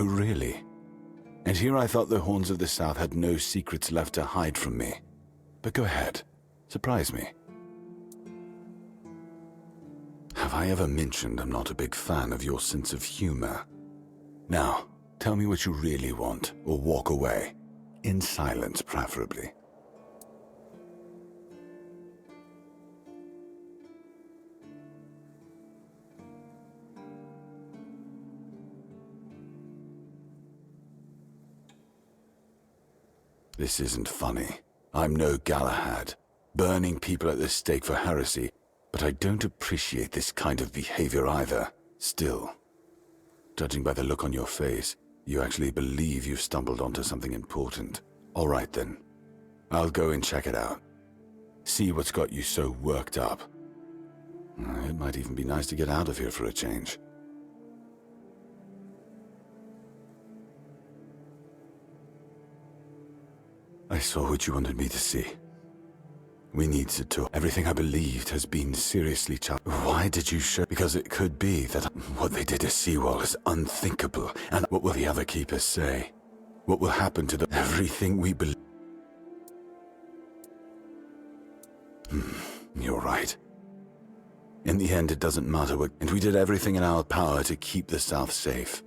Oh, really? And here I thought the Horns of the South had no secrets left to hide from me. But go ahead. Surprise me. Have I ever mentioned I'm not a big fan of your sense of humor? Now, tell me what you really want, or walk away. In silence, preferably. This isn't funny. I'm no Galahad, burning people at the stake for heresy, but I don't appreciate this kind of behavior either. Still, judging by the look on your face, you actually believe you've stumbled onto something important. All right then. I'll go and check it out. See what's got you so worked up. It might even be nice to get out of here for a change. I saw what you wanted me to see. We need to talk. Everything I believed has been seriously challenged. Why did you show? Because it could be that what they did to Seawall is unthinkable. And what will the other keepers say? What will happen to everything we believe? You're right. In the end, it doesn't matter what. And we did everything in our power to keep the South safe.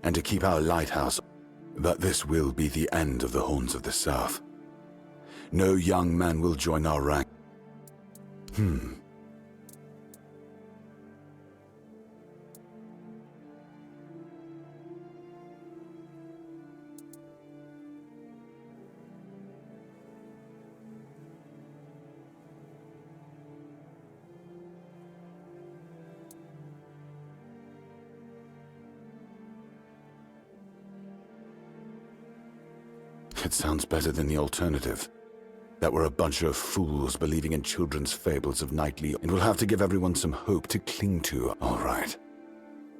And to keep our lighthouse. But this will be the end of the Horns of the South. No young man will join our rank. It sounds better than the alternative. That we're a bunch of fools believing in children's fables of knightly, and we'll have to give everyone some hope to cling to. All right.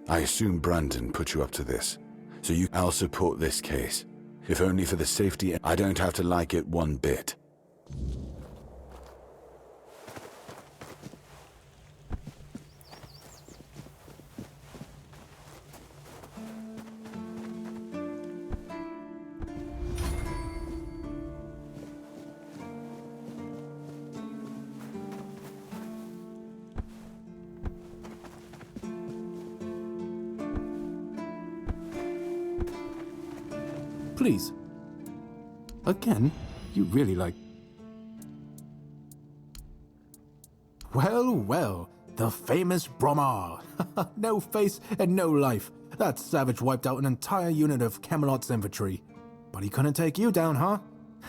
I assume Brandon put you up to this, so I'll support this case. If only for the safety. I don't have to like it one bit. Please. Again? You really like... Well, well, the famous Bromar. No face and no life. That savage wiped out an entire unit of Camelot's infantry. But he couldn't take you down, huh?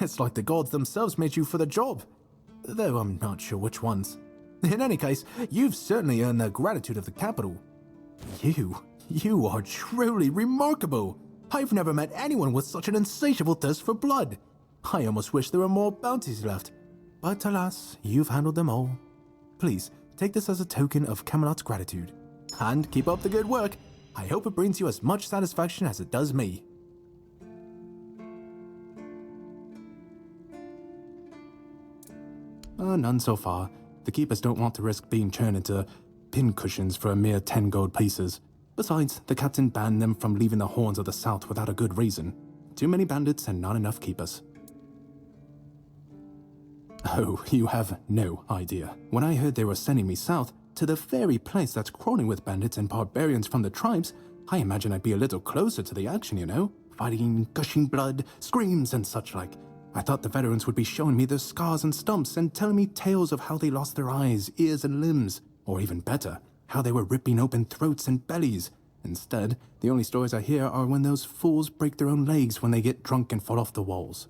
It's like the gods themselves made you for the job. Though I'm not sure which ones. In any case, you've certainly earned the gratitude of the capital. You are truly remarkable. I've never met anyone with such an insatiable thirst for blood. I almost wish there were more bounties left. But alas, you've handled them all. Please, take this as a token of Camelot's gratitude. And keep up the good work. I hope it brings you as much satisfaction as it does me. None so far. The keepers don't want to risk being turned into pincushions for a mere 10 gold pieces. Besides, the captain banned them from leaving the Horns of the South without a good reason. Too many bandits and not enough keepers. Oh, you have no idea. When I heard they were sending me south, to the very place that's crawling with bandits and barbarians from the tribes, I imagine I'd be a little closer to the action, you know? Fighting, gushing blood, screams and such like. I thought the veterans would be showing me their scars and stumps and telling me tales of how they lost their eyes, ears and limbs. Or even better, how they were ripping open throats and bellies. Instead, the only stories I hear are when those fools break their own legs when they get drunk and fall off the walls.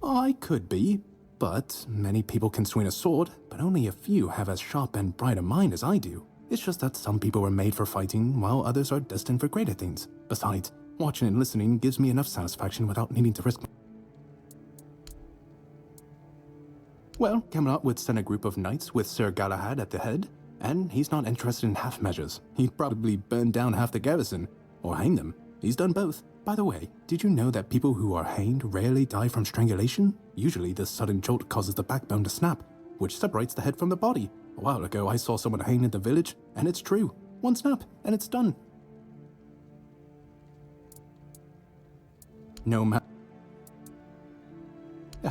I could be, but many people can swing a sword, but only a few have as sharp and bright a mind as I do. It's just that some people were made for fighting, while others are destined for greater things. Besides, watching and listening gives me enough satisfaction without needing to risk. Well, Camelot would send a group of knights with Sir Galahad at the head, and he's not interested in half measures. He'd probably burn down half the garrison, or hang them. He's done both. By the way, did you know that people who are hanged rarely die from strangulation? Usually the sudden jolt causes the backbone to snap, which separates the head from the body. A while ago I saw someone hanged in the village, and it's true. One snap, and it's done. No matter.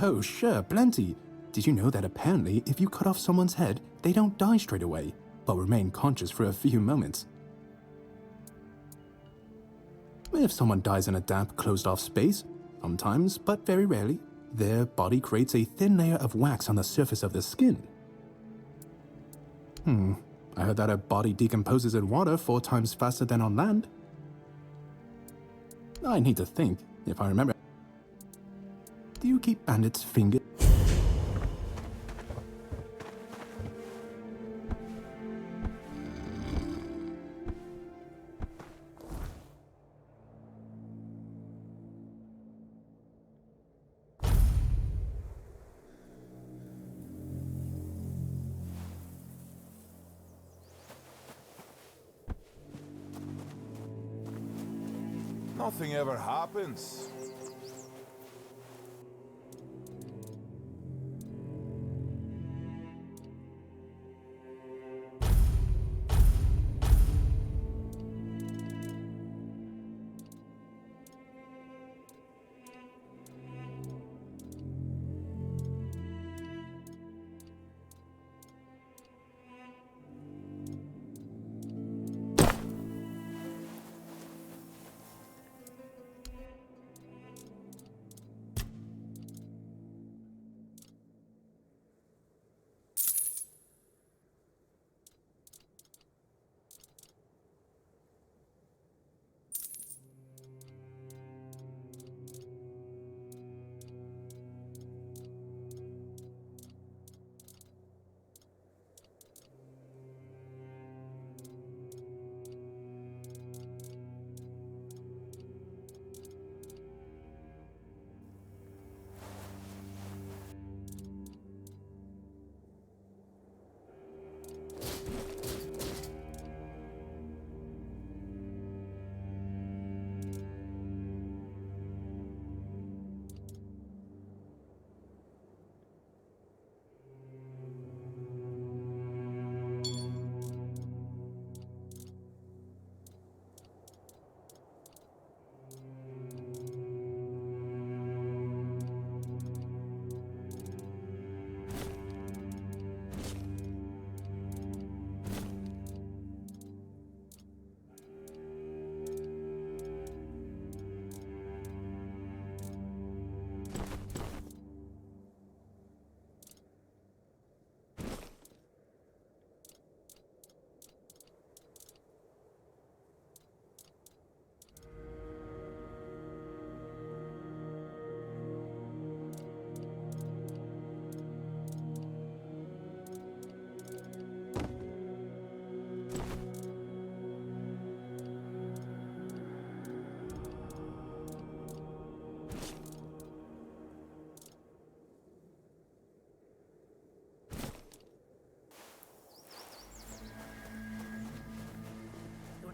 Oh, sure, plenty. Did you know that apparently if you cut off someone's head, they don't die straight away, but remain conscious for a few moments? If someone dies in a damp, closed-off space, sometimes, but very rarely, their body creates a thin layer of wax on the surface of the skin. I heard that a body decomposes in water 4 times faster than on land. I need to think, if I remember. Do you keep bandits' fingers? Nothing ever happens.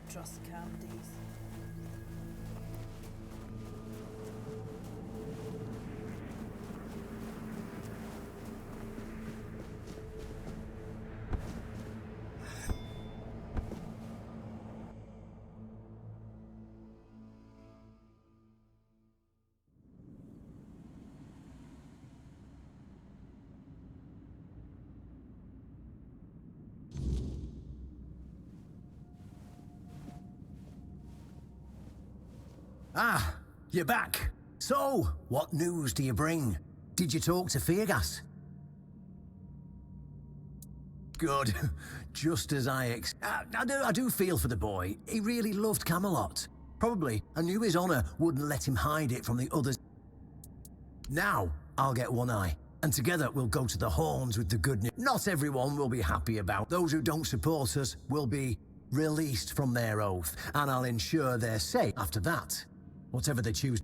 Trust candies. Ah, you're back. So, what news do you bring? Did you talk to Feargas? Good. Just as I do feel for the boy. He really loved Camelot. Probably, I knew his honor wouldn't let him hide it from the others. Now, I'll get one eye, and together we'll go to the Horns with the good news. Not everyone will be happy about. Those who don't support us will be released from their oath, and I'll ensure they're safe after that. Whatever they choose.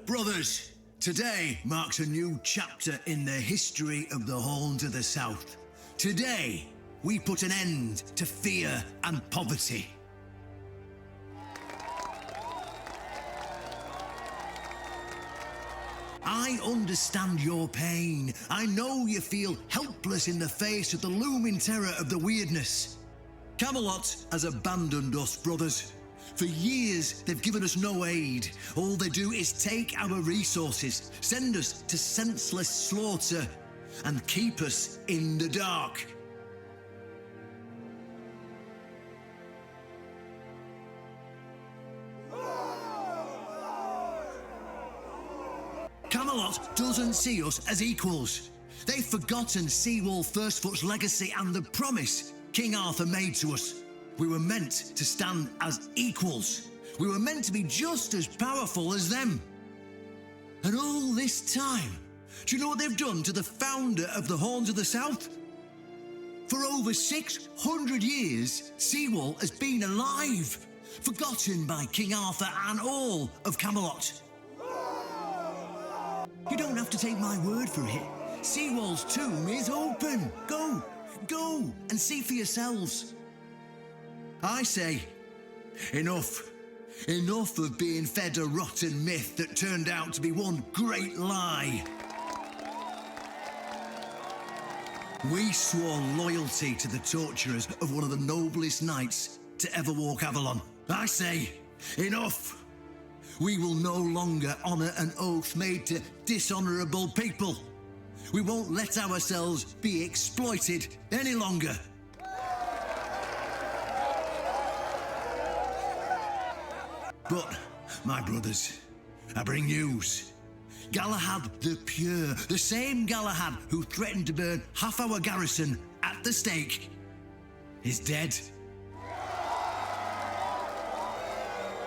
Brothers, today marks a new chapter in the history of the Horn to the south. Today, we put an end to fear and poverty. I understand your pain. I know you feel helpless in the face of the looming terror of the weirdness. Camelot has abandoned us, brothers. For years, they've given us no aid. All they do is take our resources, send us to senseless slaughter, and keep us in the dark. Camelot doesn't see us as equals. They've forgotten Seawall Firstfoot's legacy and the promise King Arthur made to us. We were meant to stand as equals. We were meant to be just as powerful as them. And all this time, do you know what they've done to the founder of the Horns of the South? For over 600 years, Seawall has been alive, forgotten by King Arthur and all of Camelot. You don't have to take my word for it. Seawall's tomb is open. Go and see for yourselves. I say, enough. Enough of being fed a rotten myth that turned out to be one great lie. We swore loyalty to the torturers of one of the noblest knights to ever walk Avalon. I say, enough. We will no longer honour an oath made to dishonourable people. We won't let ourselves be exploited any longer. But, my brothers, I bring news. Galahad the Pure, the same Galahad who threatened to burn half our garrison at the stake, is dead.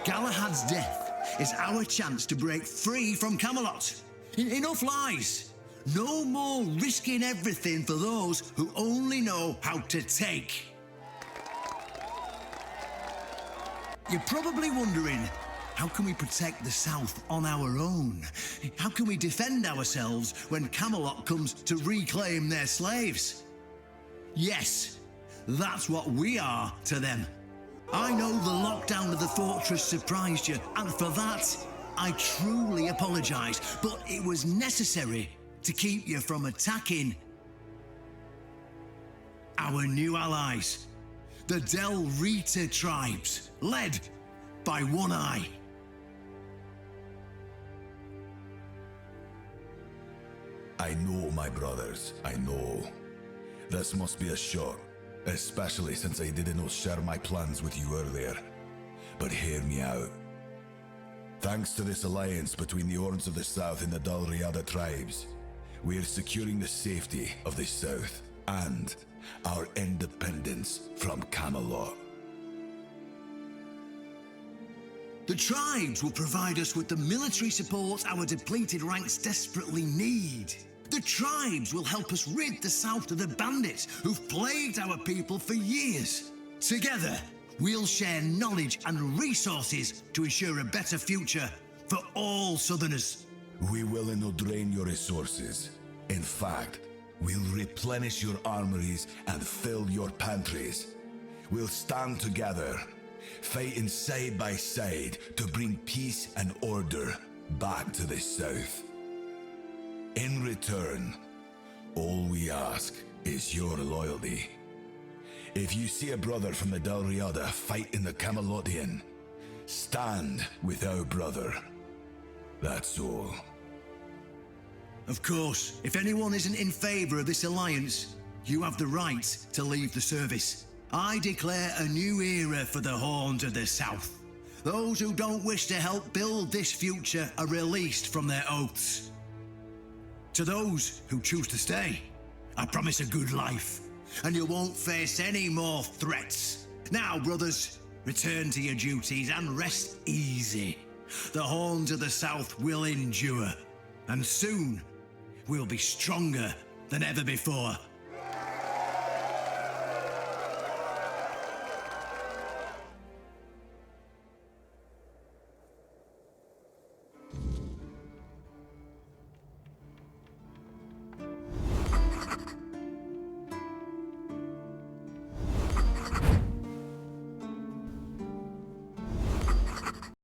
Galahad's death is our chance to break free from Camelot. Enough lies. No more risking everything for those who only know how to take. You're probably wondering, how can we protect the South on our own? How can we defend ourselves when Camelot comes to reclaim their slaves? Yes, that's what we are to them. I know the lockdown of the fortress surprised you, and for that, I truly apologise, but it was necessary to keep you from attacking our new allies, the Del Rita tribes, led by One Eye. I know, my brothers, I know. This must be a shock, especially since I didn't share my plans with you earlier. But hear me out. Thanks to this alliance between the Horns of the South and the Dal Riada tribes, we are securing the safety of the South and our independence from Camelot. The tribes will provide us with the military support our depleted ranks desperately need. The tribes will help us rid the South of the bandits who've plagued our people for years. Together, we'll share knowledge and resources to ensure a better future for all Southerners. We will not drain your resources. In fact, we'll replenish your armories and fill your pantries. We'll stand together, fighting side by side to bring peace and order back to the South. In return, all we ask is your loyalty. If you see a brother from the Dal Riada fighting the Camelotian, stand with our brother. That's all. Of course, if anyone isn't in favour of this alliance, you have the right to leave the service. I declare a new era for the Horns of the South. Those who don't wish to help build this future are released from their oaths. To those who choose to stay, I promise a good life, and you won't face any more threats. Now, brothers, return to your duties and rest easy. The Horns of the South will endure, and soon we'll be stronger than ever before.